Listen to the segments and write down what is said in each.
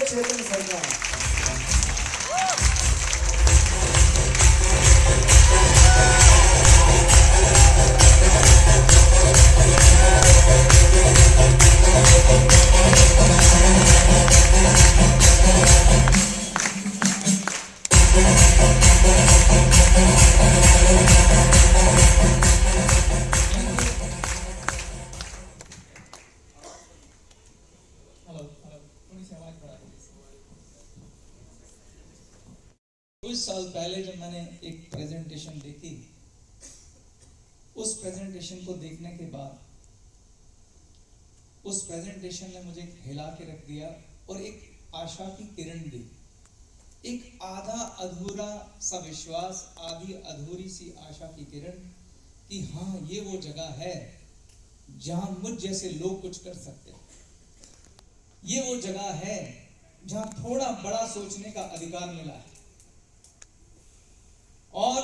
तालियां चेतन सरकार। कुछ साल पहले जब मैंने एक प्रेजेंटेशन देखी, उस प्रेजेंटेशन को देखने के बाद उस प्रेजेंटेशन ने मुझे हिला के रख दिया और एक आशा की किरण दी, एक आधा अधूरा सा विश्वास, आधी अधूरी सी आशा की किरण कि हाँ, ये वो जगह है जहां मुझ जैसे लोग कुछ कर सकते हैं। ये वो जगह है जहां थोड़ा बड़ा सोचने का अधिकार मिला है। और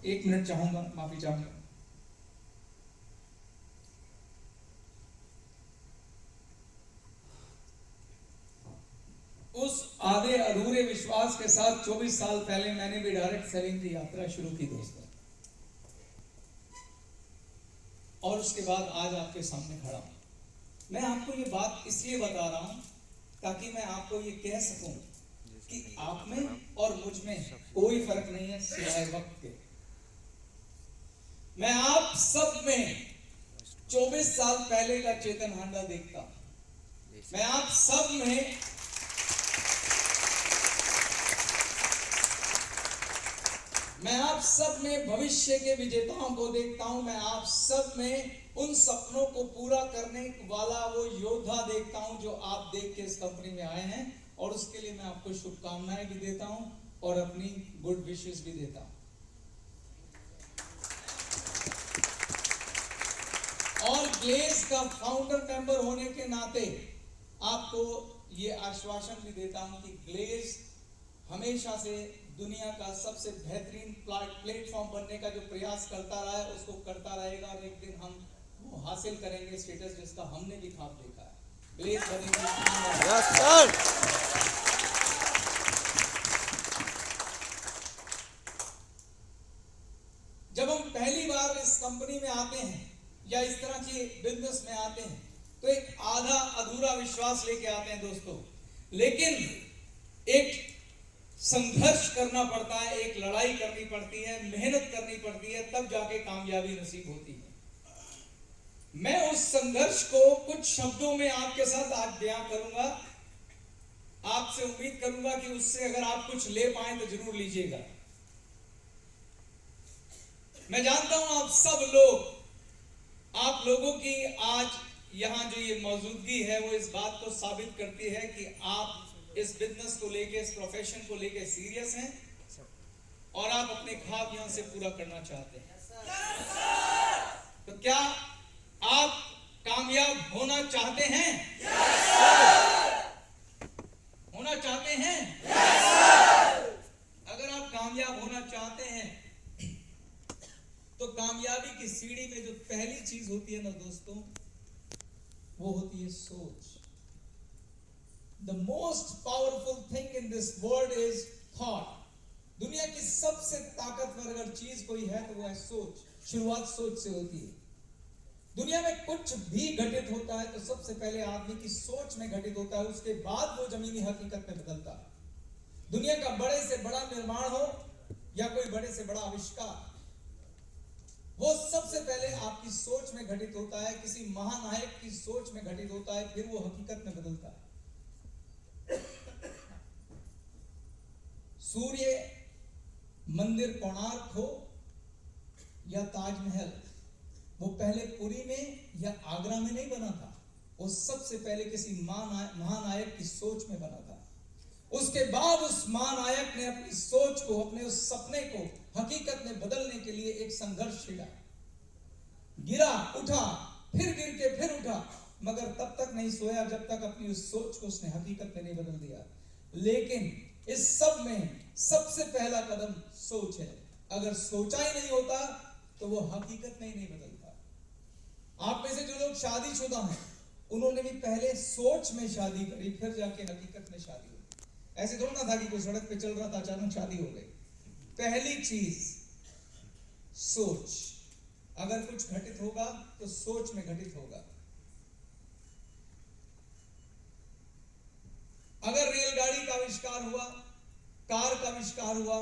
एक मिनट चाहूंगा, माफी चाहूंगा। उस आधे अधूरे विश्वास के साथ 24 साल पहले मैंने भी डायरेक्ट सेलिंग की यात्रा शुरू की दोस्तों, और उसके बाद आज आपके सामने खड़ा हूं। मैं आपको ये बात इसलिए बता रहा हूं ताकि मैं आपको ये कह सकूं कि आप में और मुझ में कोई फर्क नहीं है सिवाय वक्त के। मैं आप सब में 24 साल पहले का चेतन हांडा देखता हूं। मैं आप सब में भविष्य के विजेताओं को देखता हूं। मैं आप सब में उन सपनों को पूरा करने वाला वो योद्धा देखता हूं जो आप देख के इस कंपनी में आए हैं, और उसके लिए मैं आपको शुभकामनाएं भी देता हूं और अपनी गुड विशेस भी देता हूं। और ग्लेज का फाउंडर मेंबर होने के नाते आपको ये आश्वासन भी देता हूं कि ग्लेज हमेशा से दुनिया का सबसे बेहतरीन प्लेटफॉर्म बनने का जो प्रयास करता रहा है, उसको करता रहेगा, और एक दिन हम वो हासिल करेंगे स्टेटस जिसका हमने भी ख्वाब देखा है। ग्लेज जब हम पहली बार इस कंपनी में आते हैं या इस तरह के बिजनेस में आते हैं तो एक आधा अधूरा विश्वास लेके आते हैं दोस्तों, लेकिन एक संघर्ष करना पड़ता है, एक लड़ाई करनी पड़ती है, मेहनत करनी पड़ती है, तब जाके कामयाबी नसीब होती है। मैं उस संघर्ष को कुछ शब्दों में आपके साथ आज बयां करूंगा। आपसे उम्मीद करूंगा कि उससे अगर आप कुछ ले पाए तो जरूर लीजिएगा। मैं जानता हूं आप सब लोग, आप लोगों की आज यहां जो ये मौजूदगी है वो इस बात को साबित करती है कि आप इस बिजनेस को लेके, इस प्रोफेशन को लेके सीरियस हैं और आप अपने ख्वाब यहां से पूरा करना चाहते हैं। तो क्या आप कामयाब होना चाहते हैं? होना चाहते हैं? अगर आप कामयाब होना चाहते हैं तो कामयाबी की सीढ़ी में जो पहली चीज होती है ना दोस्तों, वो होती है सोच। The most powerful thing in this world is thought. दुनिया की सबसे ताकतवर अगर चीज कोई है तो वो है सोच। शुरुआत सोच से होती है। दुनिया में कुछ भी घटित होता है तो सबसे पहले आदमी की सोच में घटित होता है, उसके बाद वो जमीनी हकीकत में बदलता है। दुनिया का बड़े से बड़ा निर्माण हो या कोई बड़े से बड़ा आविष्कार, वो सबसे पहले आपकी सोच में घटित होता है, किसी महानायक की सोच में घटित होता है, फिर वो हकीकत में बदलता है। सूर्य मंदिर कोणार्क हो या ताजमहल, वो पहले पुरी में या आगरा में नहीं बना था, वो सबसे पहले किसी महानायक की सोच में बना था। उसके बाद उस महानायक ने अपनी सोच को, अपने उस सपने को हकीकत में बदलने के लिए एक संघर्ष छेड़ा। गिरा, उठा, फिर गिर के फिर उठा, मगर तब तक नहीं सोया जब तक अपनी उस सोच को उसने हकीकत में नहीं बदल दिया। लेकिन इस सब में सबसे पहला कदम सोच है। अगर सोचा ही नहीं होता तो वो हकीकत में ही नहीं बदलता। आप में से जो लोग शादीशुदा हैं, उन्होंने भी पहले सोच में शादी करी, फिर जाके हकीकत में शादी हुई। ऐसे थोड़ा ना था कि कोई सड़क पे चल रहा था अचानक शादी हो गई। पहली चीज सोच। अगर कुछ घटित होगा तो सोच में घटित होगा। अगर रेलगाड़ी का आविष्कार हुआ, कार का आविष्कार हुआ,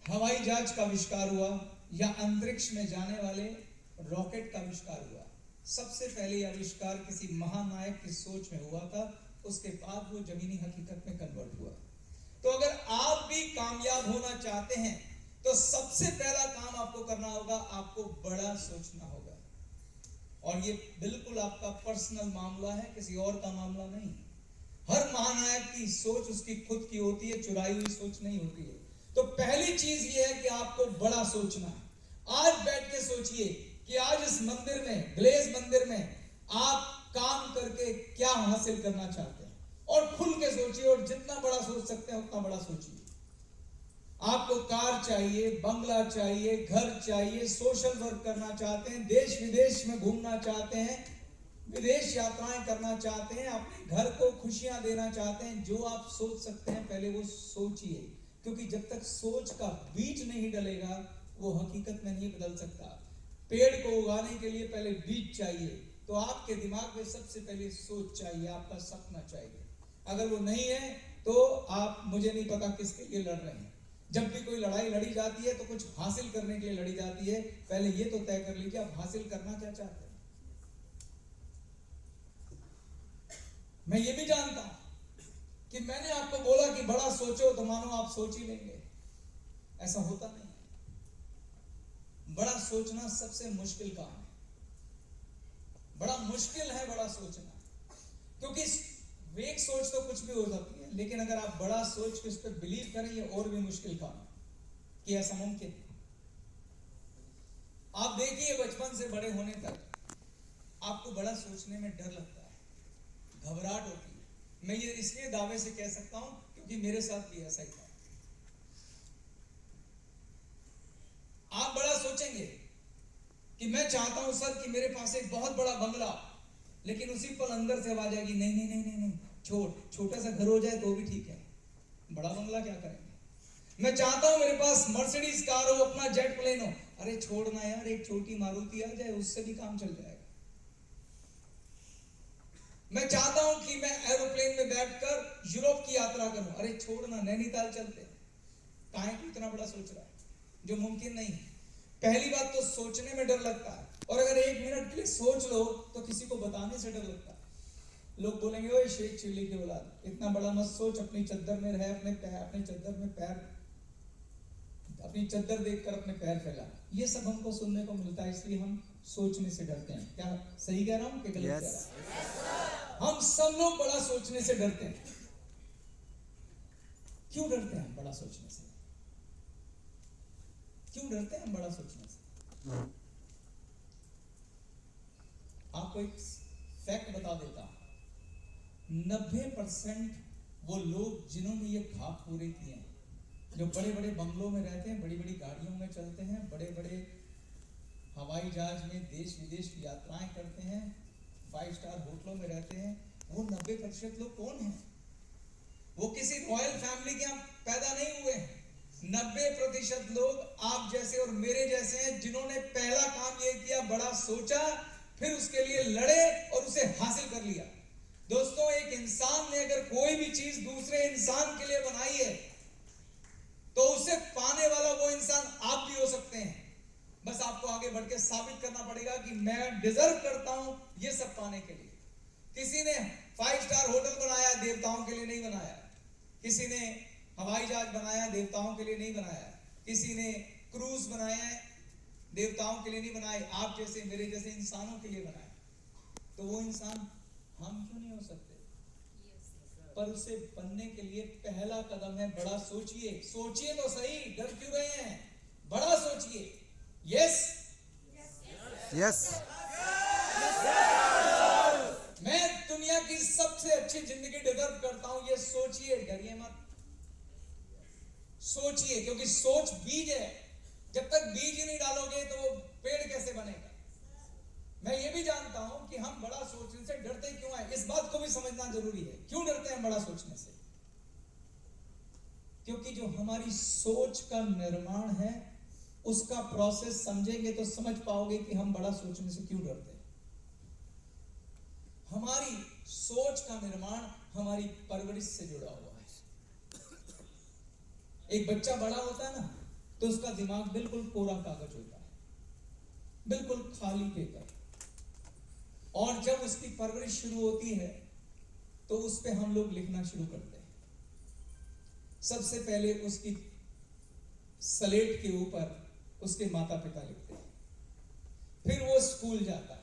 हवाई जहाज का आविष्कार हुआ, या अंतरिक्ष में जाने वाले रॉकेट का आविष्कार हुआ, सबसे पहले आविष्कार किसी महानायक की सोच में हुआ था। उसके बाद वो जमीनी हकीकत में कन्वर्ट हुआ। तो अगर आप भी कामयाब होना चाहते हैं तो सबसे पहला काम आपको करना होगा, आपको बड़ा सोचना होगा। और ये बिल्कुल आपका पर्सनल मामला है, किसी और का मामला नहीं। हर महानायक की सोच उसकी खुद की होती है, चुराई हुई सोच नहीं होती है। तो पहली चीज ये है कि आपको बड़ा सोचना है। आज बैठ के सोचिए कि आज इस मंदिर में, ग्लेज मंदिर में, आप काम करके क्या हासिल करना चाहते हैं, और खुल के सोचिए, और जितना बड़ा सोच सकते हैं उतना बड़ा सोचिए। आपको कार चाहिए, बंगला चाहिए, घर चाहिए, सोशल वर्क करना चाहते हैं, देश विदेश में घूमना चाहते हैं, विदेश यात्राएं करना चाहते हैं, अपने घर को खुशियां देना चाहते हैं, जो आप सोच सकते हैं पहले वो सोचिए। क्योंकि जब तक सोच का बीज नहीं डलेगा वो हकीकत में नहीं बदल सकता। पेड़ को उगाने के लिए पहले बीज चाहिए, तो आपके दिमाग में सबसे पहले सोच चाहिए, आपका सपना चाहिए। अगर वो नहीं है तो आप, मुझे नहीं पता किसके लिए लड़ रहे हैं। जब भी कोई लड़ाई लड़ी जाती है तो कुछ हासिल करने के लिए लड़ी जाती है। पहले ये तो तय कर लीजिए आप हासिल करना क्या चाहते हैं। मैं ये भी जानता हूं कि मैंने आपको बोला कि बड़ा सोचो तो मानो आप सोच ही लेंगे, ऐसा होता नहीं है। बड़ा सोचना सबसे मुश्किल काम है, बड़ा मुश्किल है बड़ा सोचना। क्योंकि वेग सोच तो कुछ भी हो सकती है, लेकिन अगर आप बड़ा सोच के उस पर बिलीव करें, ये और भी मुश्किल काम है कि ऐसा मुमकिन। आप देखिए बचपन से बड़े होने तक आपको बड़ा सोचने में डर लगता है, घबराहट होती है। मैं ये इसलिए दावे से कह सकता हूं क्योंकि मेरे साथ भी ऐसा ही था। आप बड़ा सोचेंगे कि मैं चाहता हूं सर कि मेरे पास एक बहुत बड़ा बंगला, लेकिन उसी पल अंदर से आवाज आएगी, नहीं नहीं नहीं नहीं नहीं, छोटा सा घर हो जाए तो भी ठीक है, बड़ा बंगला क्या करेंगे। मैं चाहता हूं मेरे पास मर्सिडीज कार हो, अपना जेट प्लेन हो, अरे छोड़ना यार, एक छोटी मारुति आ जाए उससे भी काम चल जाएगा। मैं चाहता हूं कि मैं एरोप्लेन में बैठकर यूरोप की यात्रा करूं, अरे छोड़ना नैनीताल चलते हैं। काहे को इतना बड़ा सोच रहा है जो मुमकिन नहीं है। पहली बात तो सोचने में डर लगता है, और अगर एक मिनट के लिए सोच लो तो किसी को बताने से डर लगता है। लोग बोलेंगे ओए शेख चिल्ली के औलाद, इतना बड़ा मत सोच, अपनी चद्दर में रह, अपने चद्दर में पैर, अपनी चद्दर देखकर अपने पैर फैला। ये सब हमको सुनने को मिलता है, इसलिए हम सोचने से डरते हैं। क्या सही कह रहा हूं कि गलत कह रहा हूं? हम सब लोग बड़ा सोचने से डरते हैं। क्यों डरते हैं हम बड़ा सोचने से? क्यों डरते हैं हम बड़ा सोचने से? आपको एक फैक्ट बता देता हूं, 90% वो लोग जिन्होंने ये ख्वाब पूरे किए हैं, जो बड़े बड़े बंगलों में रहते हैं, बड़ी बड़ी गाड़ियों में चलते हैं, बड़े बड़े हवाई जहाज में देश विदेश की यात्राएं करते हैं, 5 स्टार होटलों में रहते हैं, वो 90% लोग कौन हैं? वो किसी रॉयल फैमिली के यहाँ पैदा नहीं हुए हैं। 90% लोग आप जैसे और मेरे जैसे हैं, जिन्होंने पहला काम ये किया, बड़ा सोचा, फिर उसके लिए लड़े और उसे हासिल कर लिया। दोस्तों, एक इंसान ने अगर कोई भी चीज दूसरे इंसान के लिए बनाई है तो उसे पाने वाला वो इंसान आप भी हो सकते हैं। बस आपको आगे बढ़ के साबित करना पड़ेगा कि मैं डिजर्व करता हूं ये सब पाने के लिए। किसी ने 5 स्टार होटल बनाया, देवताओं के लिए नहीं बनाया। किसी ने हवाई जहाज बनाया, देवताओं के लिए नहीं बनाया। किसी ने क्रूज बनाया, देवताओं के लिए नहीं बनाए, आप जैसे मेरे जैसे इंसानों के लिए बनाए। तो वो इंसान हम क्यों नहीं हो सकते? पर उसे बनने के लिए पहला कदम है बड़ा सोचिए। सोचिए तो सही, डर क्यों रहे हैं? बड़ा सोचिए। यस यस मैं दुनिया की सबसे अच्छी जिंदगी डिजर्व करता हूं, ये सोचिए, डरिए मत। सोचिए, क्योंकि सोच बीज है। जब तक बीज ही नहीं डालोगे तो वो पेड़ कैसे बनेगा? मैं ये भी जानता हूं कि हम बड़ा सोचने से डरते क्यों हैं, इस बात को भी समझना जरूरी है। क्यों डरते हैं बड़ा सोचने से? क्योंकि जो हमारी सोच का निर्माण है उसका प्रोसेस समझेंगे तो समझ पाओगे कि हम बड़ा सोचने से क्यों डरते हैं। हमारी सोच का निर्माण हमारी परवरिश से जुड़ा हुआ है। एक बच्चा बड़ा होता है ना, तो उसका दिमाग बिल्कुल कोरा कागज होता है, बिल्कुल खाली पेपर। और जब उसकी परवरिश शुरू होती है तो उस पे हम लोग लिखना शुरू करते हैं। सबसे पहले उसकी स्लेट के ऊपर उसके माता पिता लिखते हैं, फिर वो स्कूल जाता है,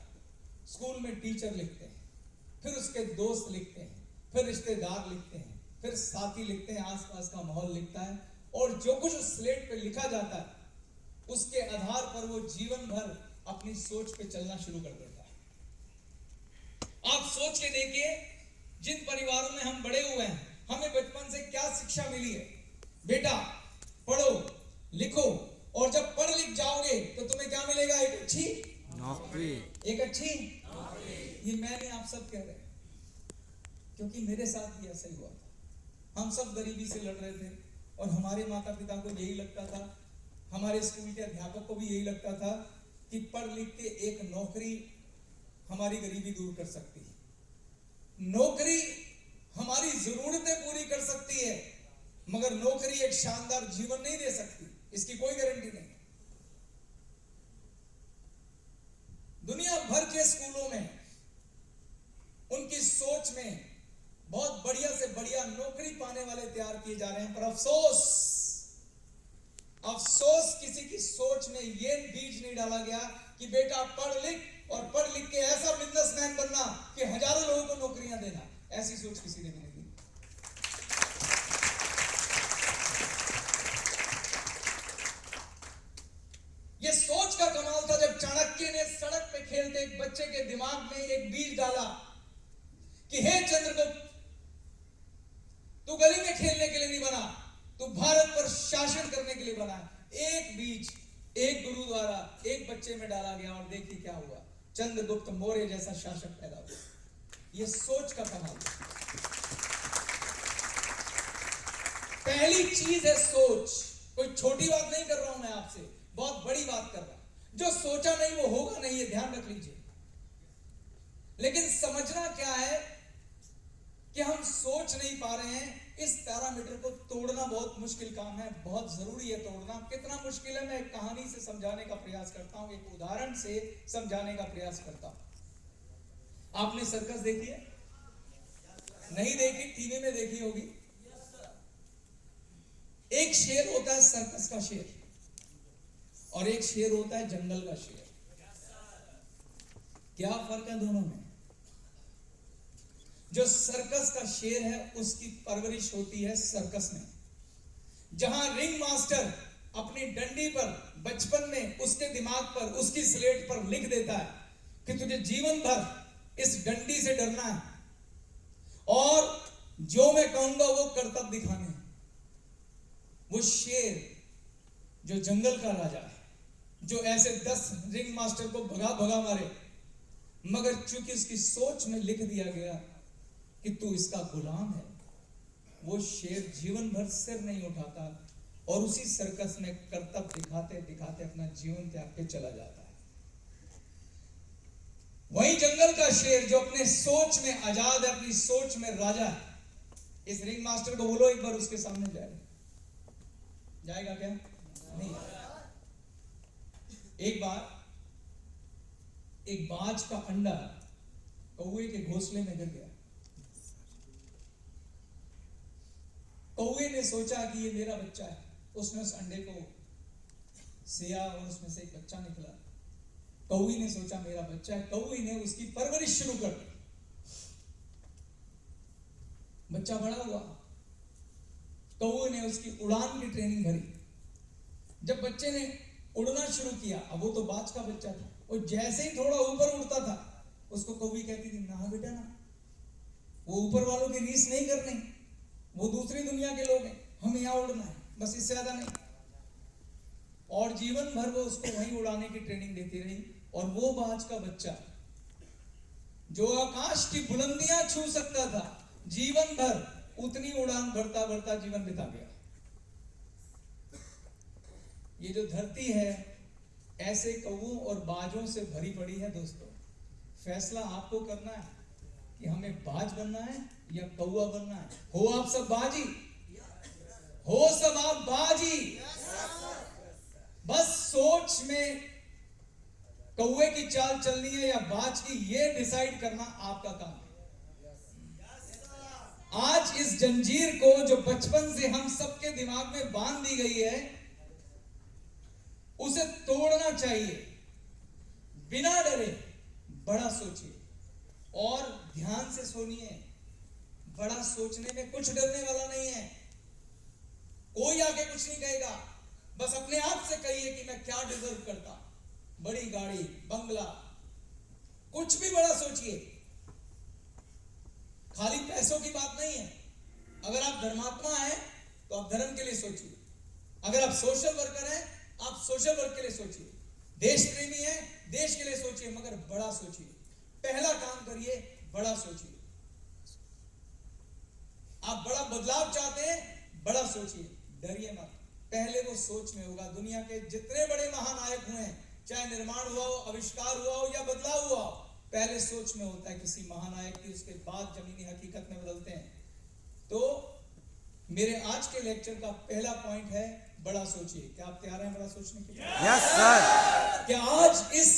स्कूल में टीचर लिखते हैं, फिर उसके दोस्त लिखते हैं, फिर रिश्तेदार लिखते हैं, फिर साथी लिखते हैं, आसपास का माहौल लिखता है। और जो कुछ उस स्लेट पे लिखा जाता है उसके आधार पर वो जीवन भर अपनी सोच पे चलना शुरू कर देता है। आप सोच के देखिए, जिन परिवारों में हम बड़े हुए हैं, हमें बचपन से क्या शिक्षा मिली है? बेटा पढ़ो लिखो, और जब पढ़ लिख जाओगे तो तुम्हें क्या मिलेगा? एक अच्छी नौकरी। एक अच्छी नौकरी। ये मैं नहीं, आप सब कह रहे हैं, क्योंकि मेरे साथ भी ऐसा ही हुआ था। हम सब गरीबी से लड़ रहे थे और हमारे माता पिता को यही लगता था, हमारे स्कूल के अध्यापक को भी यही लगता था कि पढ़ लिख के एक नौकरी हमारी गरीबी दूर कर सकती है। नौकरी हमारी जरूरतें पूरी कर सकती है, मगर नौकरी एक शानदार जीवन नहीं दे सकती, इसकी कोई गारंटी नहीं। दुनिया भर के स्कूलों में उनकी सोच में बहुत बढ़िया से बढ़िया नौकरी पाने वाले तैयार किए जा रहे हैं, पर अफसोस किसी की सोच में यह बीज नहीं डाला गया कि बेटा पढ़ लिख और पढ़ लिख के ऐसा बिजनेसमैन बनना कि हजारों लोगों को नौकरियां देना। ऐसी सोच किसी ने भी नहीं दी। ये सोच का कमाल था जब चाणक्य ने सड़क पे खेलते एक बच्चे के दिमाग में एक बीज डाला कि हे चंद्रगुप्त, तू गली में खेलने के लिए नहीं बना, तू भारत पर शासन करने के लिए बना। एक बीज एक गुरु द्वारा एक बच्चे में डाला गया और देखिए क्या हुआ, चंद्रगुप्त मौर्य जैसा शासक पैदा हुआ। यह सोच का कमाल। पहली चीज है सोच। कोई छोटी बात नहीं कर रहा हूं मैं आपसे, बहुत बड़ी बात कर रहा हूं। जो सोचा नहीं वो होगा नहीं, ये ध्यान रख लीजिए। लेकिन समझना क्या है कि हम सोच नहीं पा रहे हैं। इस पैरामीटर को तोड़ना बहुत मुश्किल काम है, बहुत जरूरी है तोड़ना। कितना मुश्किल है, मैं एक कहानी से समझाने का प्रयास करता हूं, एक उदाहरण से समझाने का प्रयास करता हूं। आपने सर्कस देखी है? नहीं देखी, टीवी में देखी होगी। एक शेर होता है सर्कस का शेर, और एक शेर होता है जंगल का शेर। क्या फर्क है दोनों में? जो सर्कस का शेर है उसकी परवरिश होती है सर्कस में, जहां रिंग मास्टर अपनी डंडी पर बचपन में उसके दिमाग पर, उसकी स्लेट पर लिख देता है कि तुझे जीवन भर इस डंडी से डरना है और जो मैं कहूंगा वो करतब दिखाने हैं। वो शेर जो जंगल का राजा है, जो ऐसे 10 रिंग मास्टर को भगा भगा मारे, मगर चूंकि उसकी सोच में लिख दिया गया कि तू इसका गुलाम है, वो शेर जीवन भर सिर नहीं उठाता और उसी सर्कस में करतब दिखाते दिखाते अपना जीवन त्याग के चला जाता है। वही जंगल का शेर जो अपने सोच में आजाद है, अपनी सोच में राजा है। इस रिंग मास्टर को बोलो एक बार उसके सामने जाएगा क्या? नहीं। एक बार एक बाज का अंडा कौवे के घोंसले में गिर गया। कौवे ने सोचा कि ये मेरा बच्चा है, उसने उस अंडे को सेया और उसमें से एक बच्चा निकला। कौवे ने सोचा मेरा बच्चा है, कौवे ने उसकी परवरिश शुरू कर दी। बच्चा बड़ा हुआ, कौवे ने उसकी उड़ान की ट्रेनिंग भरी। जब बच्चे ने उड़ना शुरू किया, अब वो तो बाज का बच्चा था, और जैसे ही थोड़ा ऊपर उड़ता था उसको कौवी कहती थी ना बेटा ना, वो ऊपर वालों की रीस नहीं करनी, वो दूसरी दुनिया के लोग हैं, हमें यहां उड़ना है, बस इससे ज्यादा नहीं। और जीवन भर वो उसको वहीं उड़ाने की ट्रेनिंग देती रही। और वो बाज का बच्चा जो आकाश की बुलंदियां छू सकता था, जीवन भर उतनी उड़ान भरता भरता जीवन बिता गया। ये जो धरती है ऐसे कौवों और बाजों से भरी पड़ी है दोस्तों। फैसला आपको करना है कि हमें बाज बनना है या कौवा बनना है। हो आप सब बाजी, हो सब आप बाजी। बस सोच में कौवे की चाल चलनी है या बाज की, ये डिसाइड करना आपका काम है। आज इस जंजीर को जो बचपन से हम सबके दिमाग में बांध दी गई है, उसे तोड़ना चाहिए। बिना डरे बड़ा सोचिए और ध्यान से सुनिए। बड़ा सोचने में कुछ डरने वाला नहीं है। कोई आके कुछ नहीं कहेगा। बस अपने आप से कहिए कि मैं क्या डिजर्व करता। बड़ी गाड़ी, बंगला, कुछ भी बड़ा सोचिए। खाली पैसों की बात नहीं है। अगर आप धर्मात्मा हैं तो आप धर्म के लिए सोचिए। अगर आप सोशल वर्कर हैं, आप सोशल वर्क के लिए सोचिए। देश प्रेमी है, देश के लिए सोचिए, मगर बड़ा सोचिए। पहला काम करिए, बड़ा सोचिए। आप बड़ा बदलाव चाहते हैं, बड़ा सोचिए, डरिए मत। पहले वो सोच में होगा। दुनिया के जितने बड़े महानायक हुए हैं, चाहे निर्माण हुआ हो, आविष्कार हुआ हो या बदलाव हुआ हो, पहले सोच में होता है किसी महानायक की, उसके बाद जमीनी हकीकत में बदलते हैं। तो मेरे आज के लेक्चर का पहला पॉइंट है, बड़ा सोचिए। क्या आप तैयार हैं बड़ा सोचने के लिए? Yes sir. क्या आज इस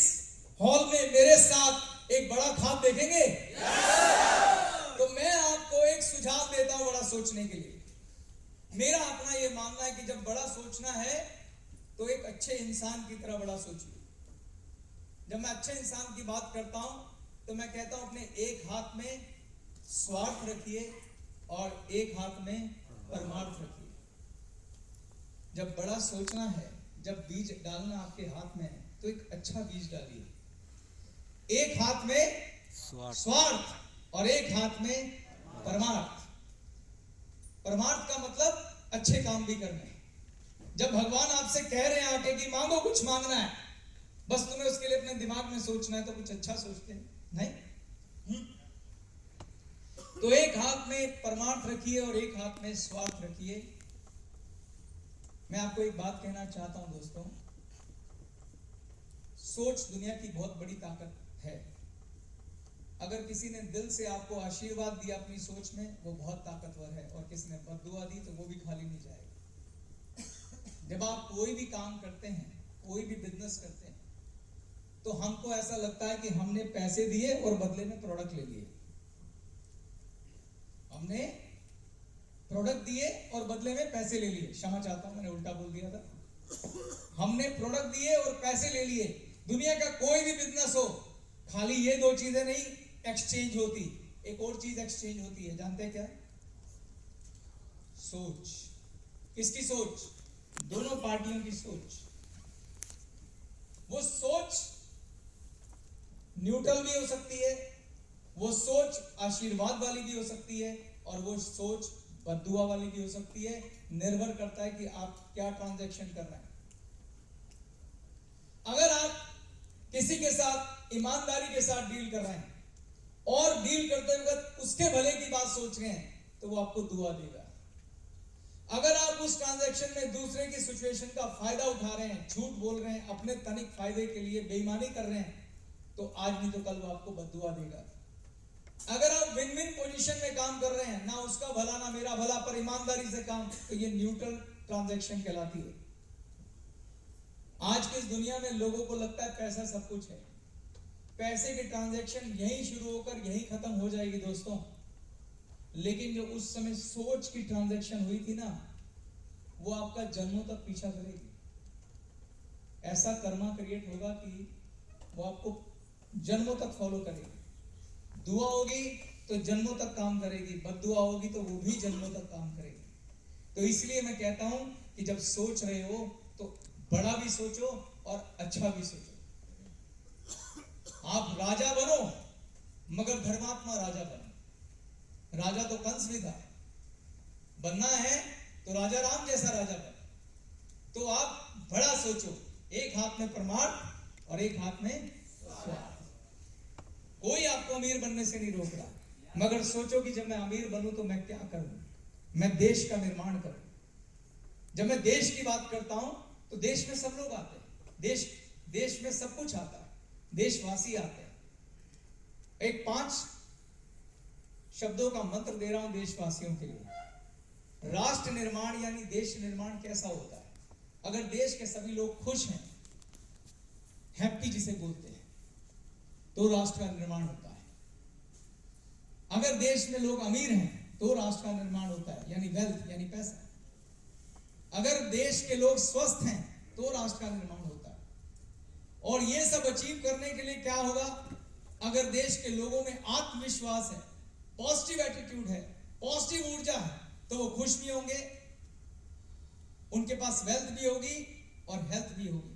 हॉल में मेरे साथ एक बड़ा ख्वाब देखेंगे? तो मैं आपको एक सुझाव देता हूं बड़ा सोचने के लिए। मेरा अपना यह मानना है कि जब बड़ा सोचना है तो एक अच्छे इंसान की तरह बड़ा सोचिए। जब मैं अच्छे इंसान की बात करता हूं तो मैं कहता हूं अपने एक हाथ में स्वार्थ रखिए और एक हाथ में परमार्थ रखिए। जब बड़ा सोचना है, जब बीज डालना आपके हाथ में है, तो एक अच्छा बीज डालिए। एक हाथ में स्वार्थ और एक हाथ में परमार्थ। परमार्थ का मतलब अच्छे काम भी करने। जब भगवान आपसे कह रहे हैं आके कि मांगो, कुछ मांगना है, बस तुम्हें उसके लिए अपने दिमाग में सोचना है, तो कुछ अच्छा सोचते हैं नहीं। तो एक हाथ में परमार्थ रखिए और एक हाथ में स्वार्थ रखिए। मैं आपको एक बात कहना चाहता हूं दोस्तों, सोच दुनिया की बहुत बड़ी ताकत है। अगर किसी ने दिल से आपको आशीर्वाद दिया अपनी सोच में, वो बहुत ताकतवर है, और किसी ने बद्दुआ दी तो वो भी खाली नहीं जाएगा। जब आप कोई भी काम करते हैं, कोई भी बिजनेस करते हैं, तो हमको ऐसा लगता है कि हमने पैसे दिए और बदले में प्रोडक्ट ले लिए। हमने प्रोडक्ट दिए और बदले में पैसे ले लिए। क्षमा चाहता हूं, मैंने उल्टा बोल दिया था। हमने प्रोडक्ट दिए और पैसे ले लिए। दुनिया का कोई भी बिजनेस हो, खाली ये दो चीजें नहीं एक्सचेंज होती, एक और चीज एक्सचेंज होती है। जानते हैं क्या? सोच। किसकी सोच? दोनों पार्टियों की सोच। वो सोच न्यूट्रल भी हो सकती है, वो सोच आशीर्वाद वाली भी हो सकती है, और वो सोच बद्दुआ वाली भी हो सकती है। निर्भर करता है कि आप क्या ट्रांजैक्शन कर रहे हैं। अगर आप किसी के साथ ईमानदारी के साथ डील कर रहे हैं और डील करते वक्त उसके भले की बात सोच रहे हैं, तो वो आपको दुआ देगा। अगर आप उस ट्रांजैक्शन में दूसरे की सिचुएशन का फायदा उठा रहे हैं, झूठ बोल रहे हैं, अपने तनिक फायदे के लिए बेईमानी कर रहे हैं, तो आज नहीं तो कल वो आपको बद्दुआ देगा। अगर आप विन विन पोजीशन में काम कर रहे हैं, ना उसका भला ना मेरा भला, पर ईमानदारी से काम, तो ये न्यूट्रल ट्रांजैक्शन कहलाती है। आज की इस दुनिया में लोगों को लगता है पैसा सब कुछ है। पैसे की ट्रांजैक्शन यहीं शुरू होकर यहीं खत्म हो जाएगी दोस्तों। लेकिन जो उस समय सोच की ट्रांजैक्शन हुई थी ना, वो आपका जन्मों तक पीछा करेगी। ऐसा कर्मा क्रिएट होगा कि वो आपको जन्मों तक फॉलो करेगी। दुआ होगी तो जन्मों तक काम करेगी, बद्दुआ होगी तो वो भी जन्मों तक काम करेगी। तो इसलिए मैं कहता हूं कि जब सोच रहे हो तो बड़ा भी सोचो और अच्छा भी सोचो। आप राजा बनो, मगर धर्मात्मा राजा बनो। राजा तो कंस भी था, बनना है तो राजा राम जैसा राजा बनो। तो आप बड़ा सोचो, एक हाथ में परमार्थ और एक हाथ में स्वार्थ। कोई आपको अमीर बनने से नहीं रोक रहा, मगर सोचो कि जब मैं अमीर बनूं तो मैं क्या करूं, मैं देश का निर्माण करूं। जब मैं देश की बात करता हूं तो देश में सब लोग आते हैं, देश में सब कुछ आता है, देशवासी आते हैं। एक 5 शब्दों का मंत्र दे रहा हूं देशवासियों के लिए। राष्ट्र निर्माण यानी देश निर्माण कैसा होता है? अगर देश के सभी लोग खुश हैं, हैप्पी जिसे बोलते हैं, तो राष्ट्र का निर्माण होता है। अगर देश में लोग अमीर हैं तो राष्ट्र का निर्माण होता है, यानी वेल्थ यानी पैसा। अगर देश के लोग स्वस्थ हैं तो राष्ट्र का निर्माण होता है। और ये सब अचीव करने के लिए क्या होगा? अगर देश के लोगों में आत्मविश्वास है, पॉजिटिव एटीट्यूड है, पॉजिटिव ऊर्जा है, तो वो खुश भी होंगे, उनके पास वेल्थ भी होगी और हेल्थ भी होगी।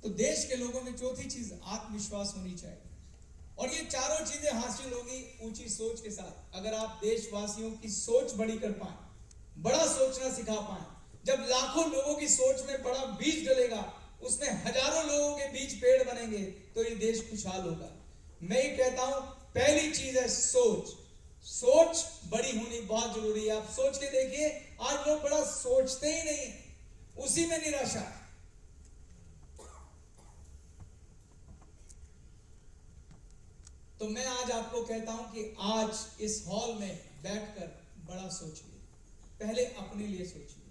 तो देश के लोगों में चौथी चीज आत्मविश्वास होनी चाहिए। और ये चारों चीजें हासिल होगी ऊंची सोच के साथ। अगर आप देशवासियों की सोच बड़ी कर पाए, बड़ा सोचना सिखा पाए, जब लाखों लोगों की सोच में बड़ा बीज डलेगा, उसमें हजारों लोगों के बीच पेड़ बनेंगे, तो ये देश खुशहाल होगा। मैं ये कहता हूं, पहली चीज है सोच। सोच बड़ी होनी बहुत जरूरी है। आप सोच के देखिए, आज लोग बड़ा सोचते ही नहीं है, उसी में निराशा है। तो मैं आज आपको कहता हूं कि आज इस हॉल में बैठकर बड़ा सोचिए। पहले अपने लिए सोचिए,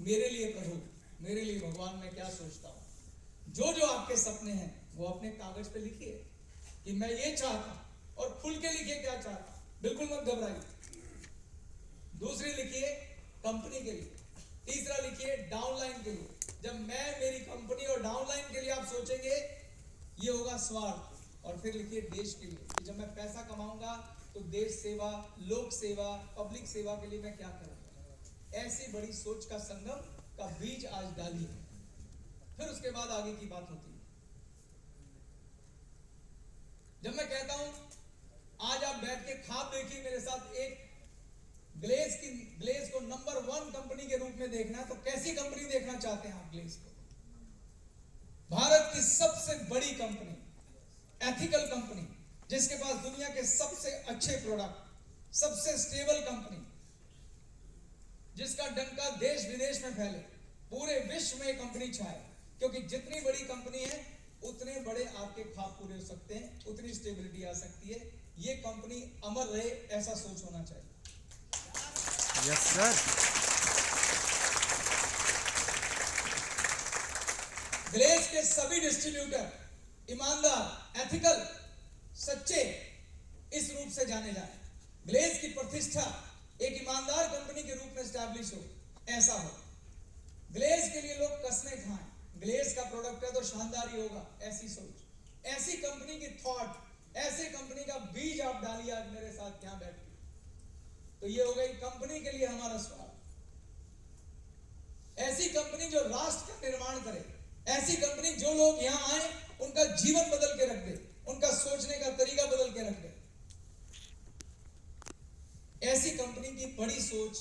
मेरे लिए प्रभु, मेरे लिए भगवान, मैं क्या सोचता हूं। जो आपके सपने हैं वो अपने कागज पे लिखिए कि मैं ये चाहता हूं, और खुल के लिखिए क्या चाहता हूं, बिल्कुल मत घबराइए। दूसरी लिखिए कंपनी के लिए, तीसरा लिखिए डाउनलाइन के लिए। जब मैं मेरी कंपनी और डाउनलाइन के लिए आप सोचेंगे, ये होगा स्वार्थ। और फिर लिखिए देश के लिए कि जब मैं पैसा कमाऊंगा तो देश सेवा, लोक सेवा, पब्लिक सेवा के लिए मैं क्या करूंगा। ऐसी बड़ी सोच का संगम का बीज आज डालिए, फिर उसके बाद आगे की बात होती है। जब मैं कहता हूं आज आप बैठ के ख्वाब देखिए मेरे साथ, एक ग्लेज को नंबर 1 कंपनी के रूप में देखना है, तो कैसी कंपनी देखना चाहते हैं आप ग्लेज को? भारत की सबसे बड़ी कंपनी, एथिकल कंपनी, जिसके पास दुनिया के सबसे अच्छे प्रोडक्ट, सबसे स्टेबल कंपनी, जिसका डंका देश विदेश में फैले, पूरे विश्व में कंपनी छाए। क्योंकि जितनी बड़ी कंपनी है उतने बड़े आपके ख्वाब पूरे हो सकते हैं, उतनी स्टेबिलिटी आ सकती है। ये कंपनी अमर रहे, ऐसा सोच होना चाहिए। Yes sir. ग्लेज के सभी डिस्ट्रीब्यूटर ईमानदार, एथिकल, सच्चे इस रूप से जाने जाए। ग्लेज की प्रतिष्ठा एक ईमानदार कंपनी के रूप में स्टैब्लिश हो, ऐसा हो। ग्लेज के लिए लोग कसमें खाएं, ग्लेज का प्रोडक्ट है तो शानदार ही होगा, ऐसी सोच, ऐसी कंपनी की थॉट, ऐसी कंपनी का बीज आप डालिए आज मेरे साथ यहां बैठ के। तो ये हो गई कंपनी के लिए हमारा सवाल। ऐसी कंपनी जो राष्ट्र का निर्माण करे, ऐसी कंपनी जो लोग यहां आए उनका जीवन बदल के रख दे, उनका सोचने का तरीका बदल के रख दे। ऐसी कंपनी की बड़ी सोच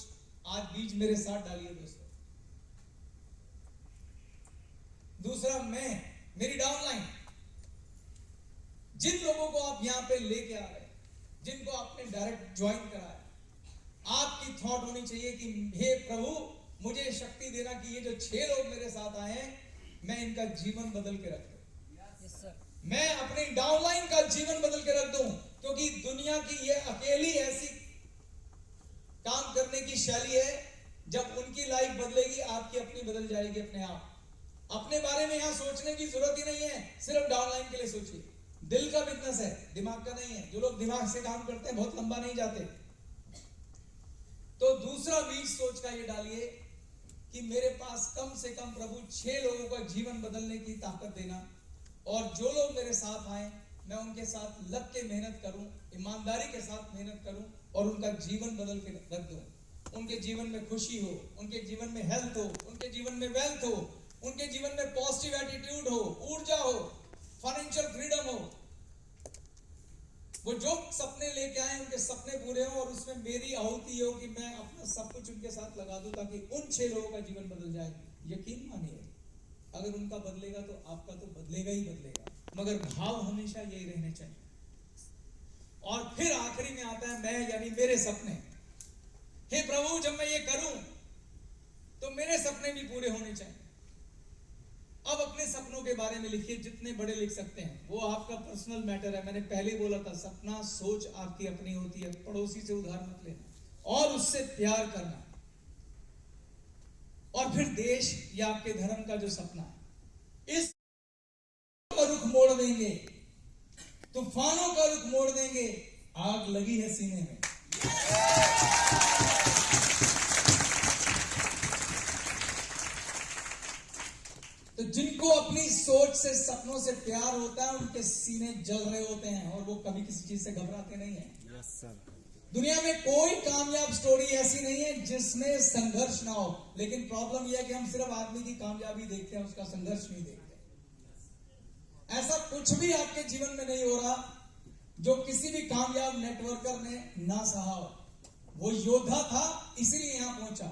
आज बीज मेरे साथ डालिए दोस्तों। दूसरा, मेरी डाउनलाइन, जिन लोगों को आप यहां पे लेके आ रहे हैं, जिनको आपने डायरेक्ट ज्वाइन कराया, आपकी थॉट होनी चाहिए कि हे प्रभु मुझे शक्ति देना कि ये जो 6 लोग मेरे साथ आए हैं, मैं इनका जीवन बदल के रख दूं। मैं अपनी डाउनलाइन का जीवन बदल के रख दूं, क्योंकि दुनिया की ये अकेली ऐसी काम करने की शैली है, जब उनकी लाइफ बदलेगी आपकी अपनी बदल जाएगी अपने आप। अपने बारे में यहां सोचने की जरूरत ही नहीं है, सिर्फ डाउनलाइन के लिए सोचिए। दिल का बिजनेस है, दिमाग का नहीं है। जो लोग दिमाग से काम करते हैं बहुत लंबा नहीं जाते। तो दूसरा बीज सोच का ये डालिए कि मेरे पास कम से कम प्रभु 6 लोगों का जीवन बदलने की ताकत देना, और जो लोग मेरे साथ आए मैं उनके साथ लग के मेहनत करूं, ईमानदारी के साथ मेहनत करूं और उनका जीवन बदल के रख दूं। उनके जीवन में खुशी हो, उनके जीवन में हेल्थ हो, उनके जीवन में वेल्थ हो, उनके जीवन में पॉजिटिव एटीट्यूड हो, ऊर्जा हो, फाइनेंशियल फ्रीडम हो। वो जो सपने लेके आए उनके सपने पूरे हो, और उसमें मेरी आहुति हो कि मैं अपना सब कुछ उनके साथ लगा दूं ताकि उन 6 लोगों का जीवन बदल जाए। यकीन मानिए, अगर उनका बदलेगा तो आपका तो बदलेगा ही बदलेगा। मगर भाव हमेशा यही रहने चाहिए। और फिर आखिरी में आता है मैं यानी मेरे सपने। हे प्रभु, जब मैं ये करूं तो मेरे सपने भी पूरे होने चाहिए। अब अपने सपनों के बारे में लिखिए, जितने बड़े लिख सकते हैं, वो आपका पर्सनल मैटर है। मैंने पहले बोला था, सपना सोच आपकी अपनी होती है, पड़ोसी से उधार मत लेना और उससे प्यार करना। और फिर देश या आपके धर्म का जो सपना है, इस का रुख मोड़ देंगे, तूफानों का रुख मोड़ देंगे, आग लगी है सीने में। तो जिनको अपनी सोच से, सपनों से प्यार होता है, उनके सीने जल रहे होते हैं और वो कभी किसी चीज से घबराते नहीं है। Yes sir. दुनिया में कोई कामयाब स्टोरी ऐसी नहीं है जिसमें संघर्ष ना हो। लेकिन प्रॉब्लम यह है कि हम सिर्फ आदमी की कामयाबी देखते हैं, उसका संघर्ष नहीं देखते। ऐसा कुछ भी आपके जीवन में नहीं हो रहा जो किसी भी कामयाब नेटवर्कर ने ना सहा हो। वो योद्धा था, इसीलिए यहां पहुंचा,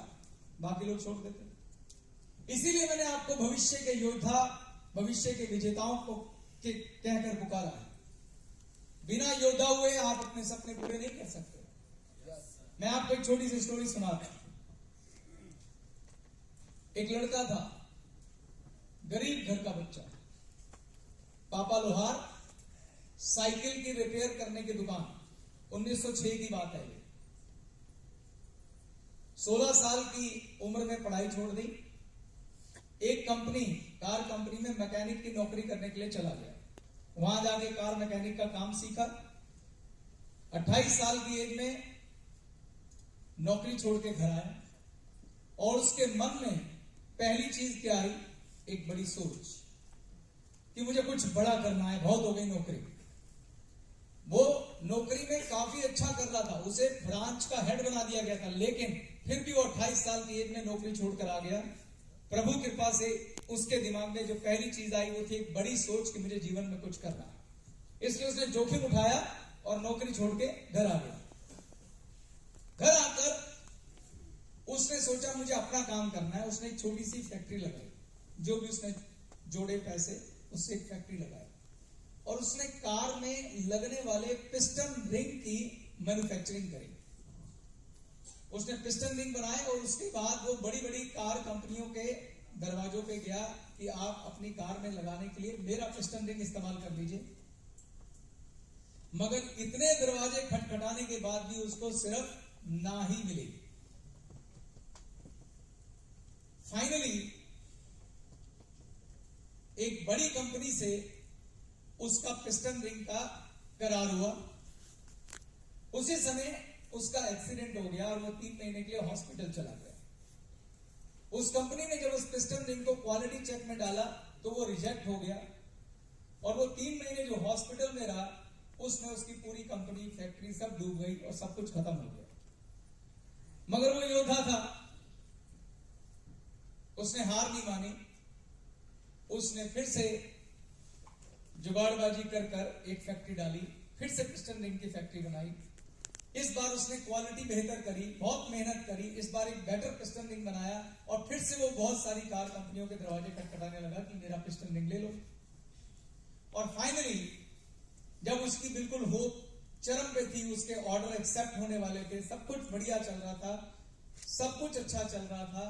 बाकी लोग छोड़ देते। इसीलिए मैंने आपको भविष्य के योद्धा, भविष्य के विजेताओं को कहकर पुकारा है। बिना योद्धा हुए आप अपने सपने पूरे नहीं कर सकते। मैं आपको एक छोटी सी स्टोरी सुनाता हूं। एक लड़का था, गरीब घर का बच्चा, पापा लोहार, साइकिल की रिपेयर करने की दुकान। 1906 की बात है ये। 16 साल की उम्र में पढ़ाई छोड़ दी, एक कंपनी, कार कंपनी में मैकेनिक की नौकरी करने के लिए चला गया। वहां जाके कार मैकेनिक का काम सीखा। 28 साल की एज में नौकरी छोड़ के घर आया और उसके मन में पहली चीज क्या आई? एक बड़ी सोच कि मुझे कुछ बड़ा करना है, बहुत हो गई नौकरी। वो नौकरी में काफी अच्छा कर रहा था, उसे ब्रांच का हेड बना दिया गया था, लेकिन फिर भी वो 28 साल की एज में नौकरी छोड़कर आ गया। प्रभु कृपा से उसके दिमाग में जो पहली चीज आई वो थी एक बड़ी सोच कि मुझे जीवन में कुछ करना है। इसलिए उसने जोखिम उठाया और नौकरी छोड़ के घर आ गया। घर आकर उसने सोचा मुझे अपना काम करना है। उसने एक छोटी सी फैक्ट्री लगाई, जो भी उसने जोड़े पैसे, उससे एक फैक्ट्री लगाई और उसने कार में लगने वाले पिस्टन रिंग की मैन्युफैक्चरिंग करी। उसने पिस्टन रिंग बनाए और उसके बाद वो बड़ी बड़ी कार कंपनियों के दरवाजों पे गया कि आप अपनी कार में लगाने के लिए मेरा पिस्टन रिंग इस्तेमाल कर लीजिए। मगर इतने दरवाजे खटखटाने के बाद भी उसको सिर्फ ना ही मिली। फाइनली एक बड़ी कंपनी से उसका पिस्टन रिंग का करार हुआ। उसी समय उसका एक्सीडेंट हो गया और वो 3 महीने के लिए हॉस्पिटल चला गया। उस कंपनी ने जब उस पिस्टन रिंग को क्वालिटी चेक में डाला तो वो रिजेक्ट हो गया और वो 3 महीने जो हॉस्पिटल में रहा, उसमें उसकी पूरी कंपनी, फैक्ट्री सब डूब गई और सब कुछ खत्म हो गया। मगर वो योद्धा था, उसने हार नहीं मानी। उसने फिर से जुगाड़बाजी कर एक फैक्ट्री डाली, फिर से पिस्टन रिंग की फैक्ट्री बनाई। इस बार उसने क्वालिटी बेहतर करी, बहुत मेहनत करी। इस बार एक बेटर पिस्टन रिंग बनाया और फिर से वो बहुत सारी कार कंपनियों के दरवाजे खटखटाने लगा कि मेरा पिस्टन रिंग ले लो। और फाइनली जब उसकी बिल्कुल होप चरम पे थी, उसके ऑर्डर एक्सेप्ट होने वाले थे, सब कुछ बढ़िया चल रहा था, सब कुछ अच्छा चल रहा था,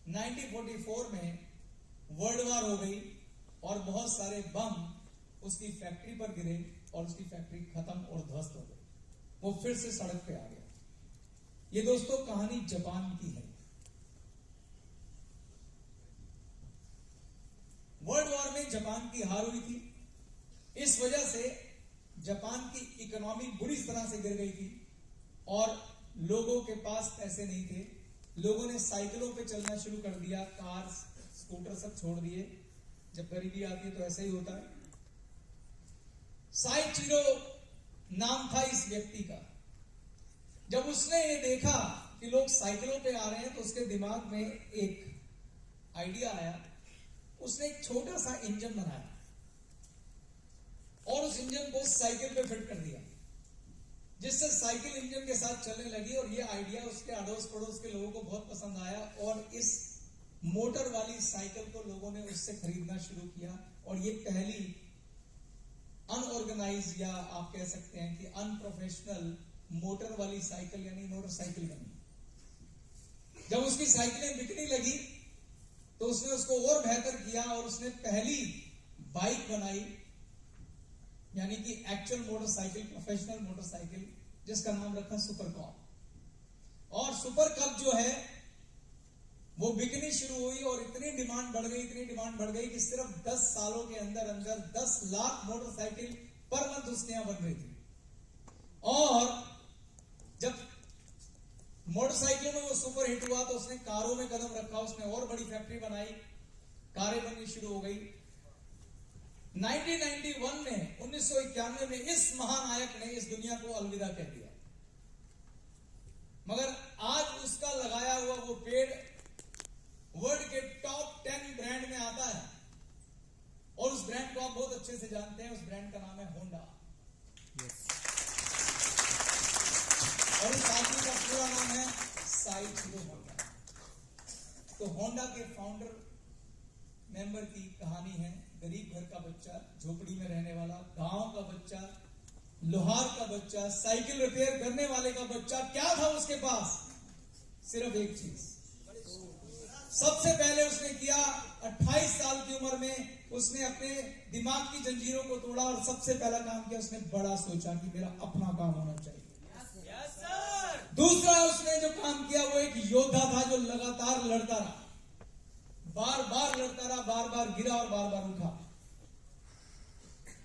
1944 में वर्ल्ड वॉर हो गई और बहुत सारे बम उसकी फैक्ट्री पर गिरे और उसकी फैक्ट्री खत्म और ध्वस्त हो गई। वो फिर से सड़क पे आ गया। ये दोस्तों कहानी जापान की है। वर्ल्ड वॉर में जापान की हार हुई थी। इस वजह से जापान की इकोनॉमी बुरी तरह से गिर गई थी और लोगों के पास पैसे नहीं थे। लोगों ने साइकिलों पे चलना शुरू कर दिया, कार, स्कूटर सब छोड़ दिए। जब गरीबी आती है तो ऐसा ही होता है। साइचिरो नाम था इस व्यक्ति का। जब उसने ये देखा कि लोग साइकिलों पे आ रहे हैं तो उसके दिमाग में एक आइडिया आया। उसने एक छोटा सा इंजन बनाया और उस इंजन को साइकिल पे फिट कर दिया, जिससे साइकिल इंजन के साथ चलने लगी। और ये आइडिया उसके अड़ोस पड़ोस के लोगों को बहुत पसंद आया और इस मोटर वाली साइकिल को लोगों ने उससे खरीदना शुरू किया और ये पहली अनऑर्गेनाइज या आप कह सकते हैं कि अनप्रोफेशनल मोटर वाली साइकिल यानी मोटरसाइकिल बनी। जब उसकी साइकिलें बिकने लगी तो उसने उसको और बेहतर किया और उसने पहली बाइक बनाई, यानी कि एक्चुअल मोटरसाइकिल, प्रोफेशनल मोटरसाइकिल, जिसका नाम रखा सुपर कप। और सुपर कप जो है वो बिकनी शुरू हुई और इतनी डिमांड बढ़ गई कि सिर्फ 10 सालों के अंदर 10 लाख मोटरसाइकिल पर मंथ उसके यहां बन रही थी। और जब मोटरसाइकिलों में वो सुपर हिट हुआ तो उसने कारों में कदम रखा, उसने और बड़ी फैक्ट्री बनाई, कारें बननी शुरू हो गई। 1991 में 1991 में इस महानायक ने इस दुनिया को अलविदा कह दिया, मगर आज उसका लगाया हुआ वो पेड़ वर्ल्ड के टॉप 10 ब्रांड में आता है। और उस ब्रांड को आप बहुत अच्छे से जानते हैं, उस ब्रांड का नाम है होंडा। और इस आदमी का पूरा नाम है साइचिरो होंडा। तो होंडा के फाउंडर मेंबर की कहानी है, गरीब घर का बच्चा, झोपड़ी में रहने वाला, गांव का बच्चा, लोहार का बच्चा, साइकिल रिपेयर करने वाले का बच्चा। क्या था उसके पास? सिर्फ एक चीज। सबसे पहले उसने किया, 28 साल की उम्र में उसने अपने दिमाग की जंजीरों को तोड़ा और सबसे पहला काम किया, उसने बड़ा सोचा कि मेरा अपना काम होना चाहिए। दूसरा उसने जो काम किया वो एक योद्धा था जो लगातार लड़ता रहा, बार बार लड़ता रहा, बार बार गिरा और बार बार उठा।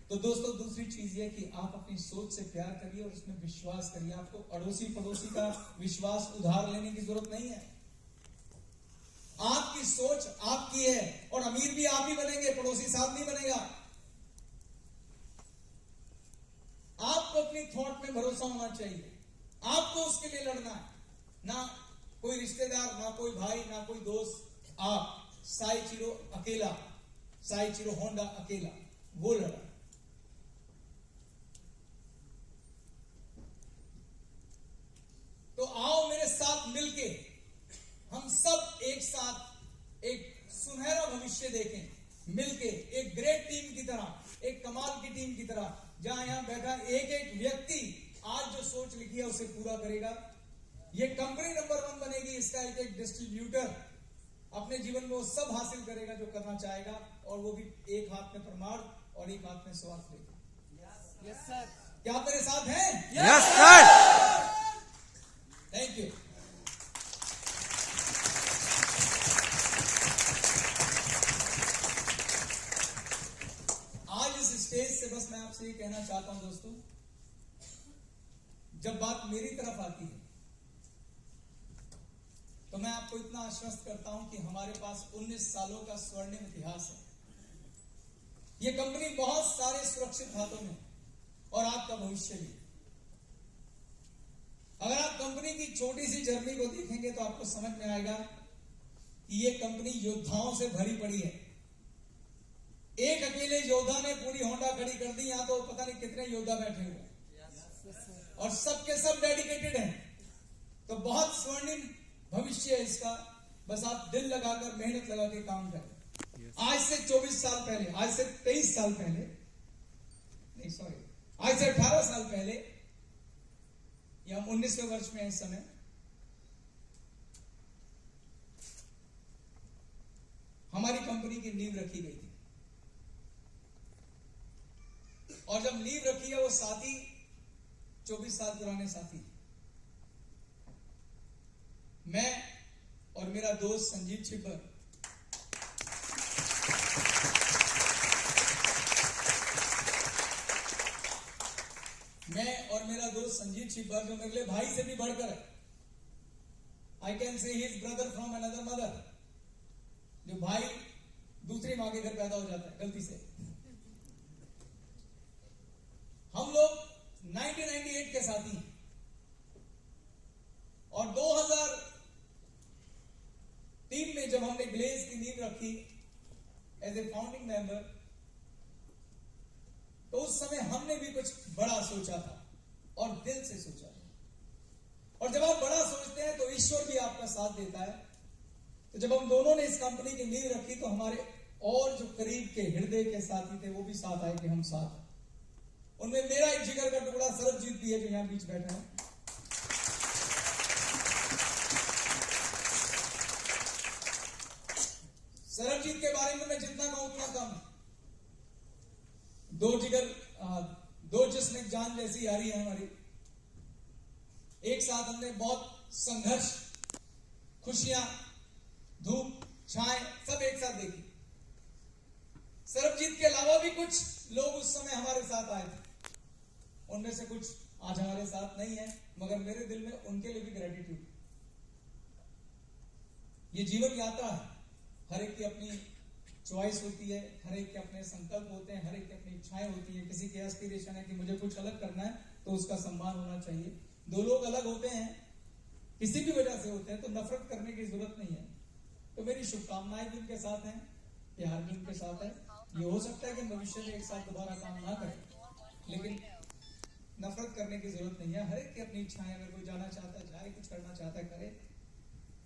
तो दोस्तों दूसरी चीज ये कि आप अपनी सोच से प्यार करिए और उसमें विश्वास करिए। आपको अड़ोसी पड़ोसी का विश्वास उधार लेने की जरूरत नहीं है। आपकी सोच आपकी है और अमीर भी आप ही बनेंगे, पड़ोसी साथ नहीं बनेगा। आपको अपनी थॉट में भरोसा होना चाहिए, आपको उसके लिए लड़ना है। ना कोई रिश्तेदार, ना कोई भाई, ना कोई दोस्त। आप साइचिरो अकेला, साइचिरो होंडा अकेला, वो लड़ा। तो आओ मेरे साथ मिलके हम सब एक साथ एक सुनहरा भविष्य देखें, मिलके एक ग्रेट टीम की तरह, एक कमाल की टीम की तरह, जहां यहां बैठा एक एक व्यक्ति आज जो सोच लिखी है उसे पूरा करेगा। ये कंपनी नंबर 1 बनेगी। इसका एक एक डिस्ट्रीब्यूटर अपने जीवन में वो सब हासिल करेगा जो करना चाहेगा, और वो भी एक हाथ में प्रमाण और एक हाथ में स्वार्थ लेगा। Yes sir. क्या आप मेरे साथ हैं? Yes sir. Thank you. आज इस स्टेज से बस मैं आपसे ये कहना चाहता हूं दोस्तों, जब बात मेरी तरफ आती है तो मैं आपको इतना आश्वस्त करता हूं कि हमारे पास 19 सालों का स्वर्णिम इतिहास है। यह कंपनी बहुत सारे सुरक्षित हाथों में और आपका भविष्य भी। अगर आप कंपनी की छोटी सी जर्नी को देखेंगे तो आपको समझ में आएगा कि यह कंपनी योद्धाओं से भरी पड़ी है। एक अकेले योद्धा ने पूरी होंडा खड़ी कर दी, यहां तो पता नहीं कितने योद्धा बैठे हुए हैं और सबके सब डेडिकेटेड हैं। तो बहुत स्वर्णिम भविष्य है इसका। बस आप दिल लगाकर, मेहनत लगा के काम करें। आज से 24 साल पहले, आज से 23 साल पहले, नहीं सॉरी, आज से 18 साल पहले, या हम 19वें वर्ष में इस समय, हमारी कंपनी की नींव रखी गई थी। और जब नींव रखी है वो साथी 24 साल पुराने साथी, मैं और मेरा दोस्त संजीव छिब्बर, मैं और मेरा दोस्त संजीव छिब्बर, जो मेरे लिए भाई से भी बढ़कर है, I can say he is brother from another mother. जो भाई दूसरी मां के घर पैदा हो जाता है गलती से। हम लोग 1998 के साथी हैं और 2003 में जब हमने ग्लेज की नींव रखी एज ए फाउंडिंग मेंबर, तो उस समय हमने भी कुछ बड़ा सोचा था और दिल से सोचा था। और जब आप बड़ा सोचते हैं तो ईश्वर भी आपका साथ देता है। तो जब हम दोनों ने इस कंपनी की नींव रखी तो हमारे और जो करीब के हृदय के साथी थे वो भी साथ आए कि हम साथ हैं। उनमें मेरा एक जिगर का टुकड़ा सरबजीत भी है जो यहां बीच बैठा है। सरबजीत के बारे में मैं जितना कहूं उतना कम है। दो जिगर, दो जिस्म एक जान जैसी यारी है हमारी। एक साथ हमने बहुत संघर्ष, खुशियां, धूप छाए सब एक साथ देखी। सरबजीत के अलावा भी कुछ लोग उस समय हमारे साथ आए थे, उनमें से कुछ आज हमारे साथ नहीं है, मगर मेरे दिल में उनके लिए भी ग्रेटिट्यूड। ये जीवन यात्रा है, हर एक की अपनी चॉइस होती है, हर एक के अपने संकल्प होते हैं, हर एक की अपनी इच्छाएं होती है। किसी के एस्पिरेशन है कि मुझे कुछ अलग करना है, तो उसका सम्मान होना चाहिए। दो लोग अलग होते हैं, किसी भी वजह से होते हैं, तो नफरत करने की जरूरत नहीं है। तो मेरी शुभकामनाएं भी उनके साथ हैं, प्यार भी उनके साथ है। ये हो सकता है कि भविष्य में एक साथ दोबारा काम ना करें, लेकिन नफरत करने की जरूरत नहीं है। हर एक की अपनी इच्छाएं, अगर कोई जाना चाहता है जाए, कुछ करना चाहता है करे।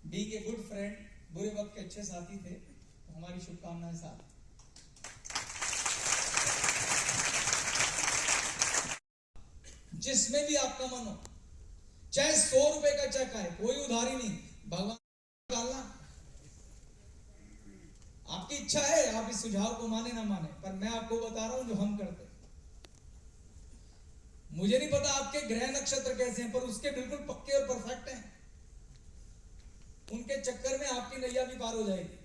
बीइंग ए गुड फ्रेंड, बुरे वक्त के अच्छे साथी थे, तो हमारी शुभकामनाएं साथ। जिसमें भी आपका मन हो, चाहे 100 रुपए का चेक आए, कोई उधारी नहीं, भगवान डालना आपकी इच्छा है। आप इस सुझाव को माने ना माने, पर मैं आपको बता रहा हूं जो हम करते हैं। मुझे नहीं पता आपके ग्रह नक्षत्र कैसे हैं, पर उसके बिल्कुल पक्के और परफेक्ट हैं। उनके चक्कर में आपकी नैया भी पार हो जाएगी।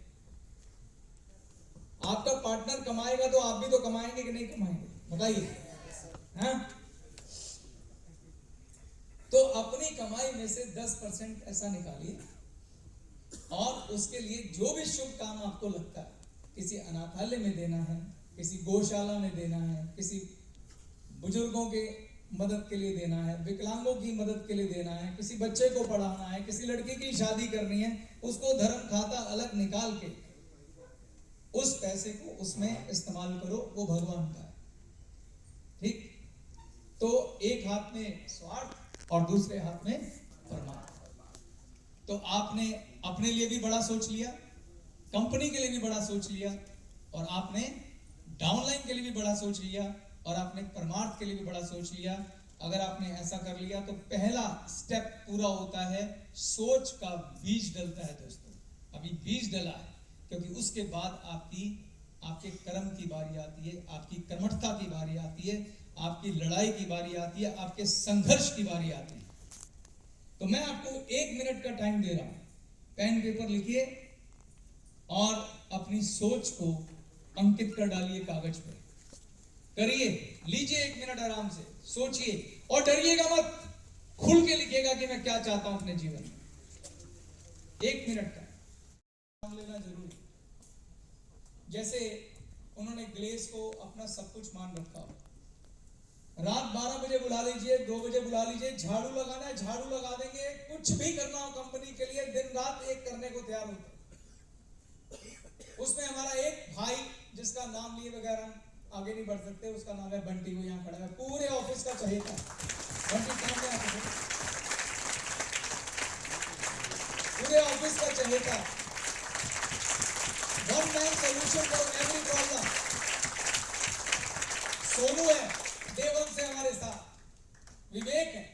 आपका पार्टनर कमाएगा तो आप भी तो कमाएंगे कि नहीं कमाएंगे, बताइए। हाँ, तो अपनी कमाई में से 10% ऐसा निकालिए और उसके लिए जो भी शुभ काम आपको लगता है, किसी अनाथालय में देना है, किसी गौशाला में देना है, किसी बुजुर्गों के मदद के लिए देना है, विकलांगों की मदद के लिए देना है, किसी बच्चे को पढ़ाना है, किसी लड़की की शादी करनी है, उसको धर्म खाता अलग निकाल के उस पैसे को उसमें इस्तेमाल करो, वो भगवान का है। ठीक? तो एक हाथ में स्वार्थ और दूसरे हाथ में परमात्मा। तो आपने अपने लिए भी बड़ा सोच लिया, कंपनी के लिए भी बड़ा सोच लिया, और आपने डाउनलाइन के लिए भी बड़ा सोच लिया, और आपने परमार्थ के लिए भी बड़ा सोच लिया। अगर आपने ऐसा कर लिया तो पहला स्टेप पूरा होता है, सोच का बीज डलता है दोस्तों। अभी बीज डला है, क्योंकि उसके बाद आपके कर्म की बारी आती है, आपकी कर्मठता की बारी आती है, आपकी लड़ाई की बारी आती है, आपके संघर्ष की बारी आती है। तो मैं आपको 1 मिनट का टाइम दे रहा हूं, पेन पेपर लिखिए और अपनी सोच को अंकित कर डालिए कागज पे। करिए, लीजिए 1 मिनट आराम से सोचिए और डरिएगा मत, खुल के लिखिएगा कि मैं क्या चाहता हूं अपने जीवन में। 1 मिनट का नाम लेना जरूरी। जैसे उन्होंने ग्लेस को अपना सब कुछ मान रखा हो। रात 12 बजे बुला लीजिए, 2 बजे बुला लीजिए, झाड़ू लगाना है झाड़ू लगा देंगे, कुछ भी करना हो कंपनी के लिए दिन रात एक करने को तैयार होते। उसमें हमारा एक भाई जिसका नाम लिए बगैर हम आगे नहीं बढ़ सकते, उसका नाम है बंटी। वो यहाँ खड़ा है, पूरे ऑफिस का चहेता। बंटी काम में आते, पूरे ऑफिस का चहेता। One man solution for every problem. Sonu है देवन से हमारे साथ, विवेक है।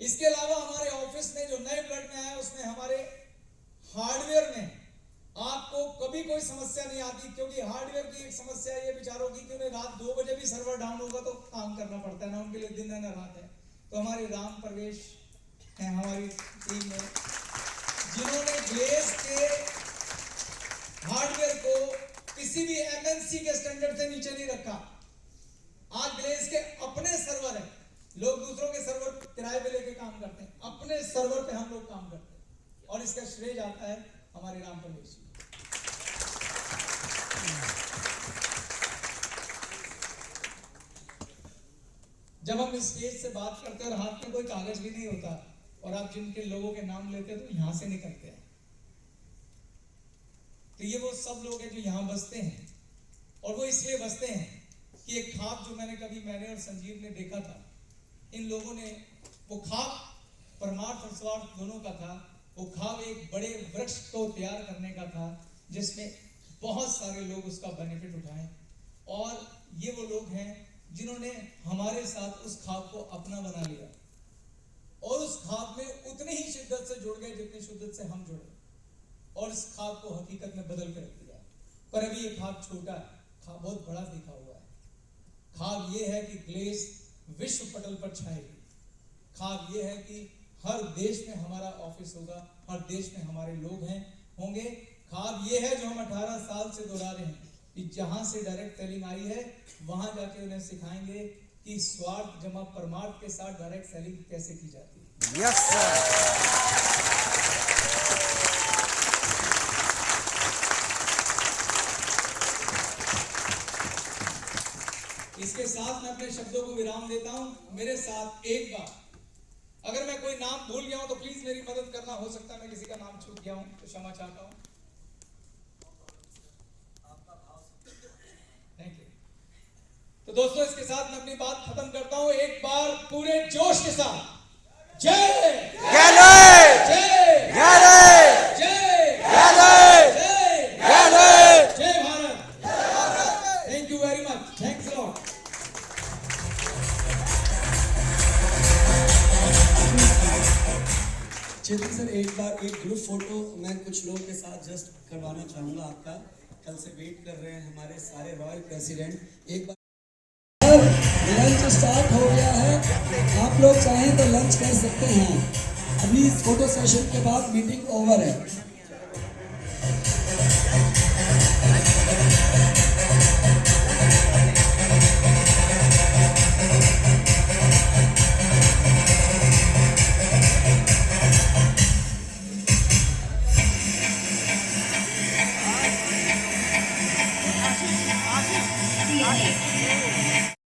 इसके अलावा हमारे ऑफिस में जो नए ब्लड में आया, उसमें हमारे हार्डवेयर में आपको कभी कोई समस्या नहीं आती, क्योंकि हार्डवेयर की एक समस्या ये विचारों की कि उन्हें रात 2 बजे भी सर्वर डाउन होगा तो काम करना पड़ता है ना, उनके लिए दिन है ना रात है। तो हमारे राम प्रवेश हैं हमारी टीम में, जिन्होंने ग्लेस के हार्डवेयर को किसी भी एमएनसी के स्टैंडर्ड से नीचे नहीं रखा। आज ग्लेस के अपने सर्वर है, लोग दूसरों के सर्वर किराए पे लेके काम करते हैं, अपने सर्वर पे हम लोग काम करते हैं, और इसका श्रेय जाता है हमारे राम प्रवेश। जब हम इस स्टेज से बात करते हैं और हाथ में कोई कागज भी नहीं होता, और आप जिनके लोगों के नाम लेते हैं तो यहां से निकलते हैं, तो ये वो सब लोग हैं जो यहां बसते हैं। और वो इसलिए बसते हैं कि एक ख्वाब जो मैंने और संजीव ने देखा था, इन लोगों ने, वो ख्वाब परमार्थ और स्वार्थ दोनों का था। वो ख्वाब एक बड़े वृक्ष को तैयार करने का था, जिसमें बहुत सारे लोग उसका बेनिफिट उठाएं। और ये वो लोग हैं जिन्होंने हमारे साथ उस ख्वाब को अपना बना लिया और उस ख्वाब में उतनी ही शिद्दत से जुड़ गए जितनी शिद्दत से हम जुड़े और इस ख्वाब को हकीकत में बदल कर रख दिया। पर अभी ये ख्वाब छोटा है, ख्वाब बहुत बड़ा देखा हुआ है। ख्वाब ये है कि ग्लेस विश्व पटल पर छाएगी। ख्वाब ये है कि हर देश में हमारा ऑफिस होगा, हर देश में हमारे लोग होंगे। ख्वाब ये है जो हम 18 साल से दोहरा रहे हैं कि जहां से डायरेक्ट सेलिंग आई है वहां जाके उन्हें सिखाएंगे कि स्वार्थ जमा परमार्थ के साथ डायरेक्ट सेलिंग कैसे की जाती है। Yes sir. इसके साथ मैं अपने शब्दों को विराम देता हूं। मेरे साथ एक बार, अगर मैं कोई नाम भूल गया हूं तो प्लीज मेरी मदद करना। हो सकता है मैं किसी का नाम छूट गया हूं तो क्षमा चाहता हूं। Thank you. तो दोस्तों इसके साथ मैं अपनी बात खत्म करता हूं एक बार पूरे जोश के साथ। जय जय जय जय जय जय जय Bharat. Thank you very much. Thanks a lot. Chetan sir, एक बार एक ग्रुप फोटो मैं कुछ लोगों के साथ जस्ट करवाना चाहूँगा आपका। कल से वेट कर रहे हैं हमारे सारे रॉयल प्रेसिडेंट। एक बार लंच स्टार्ट हो गया है, आप लोग चाहें तो लंच कर सकते हैं। अभी इस फोटो सेशन के बाद मीटिंग ओवर है। DNA.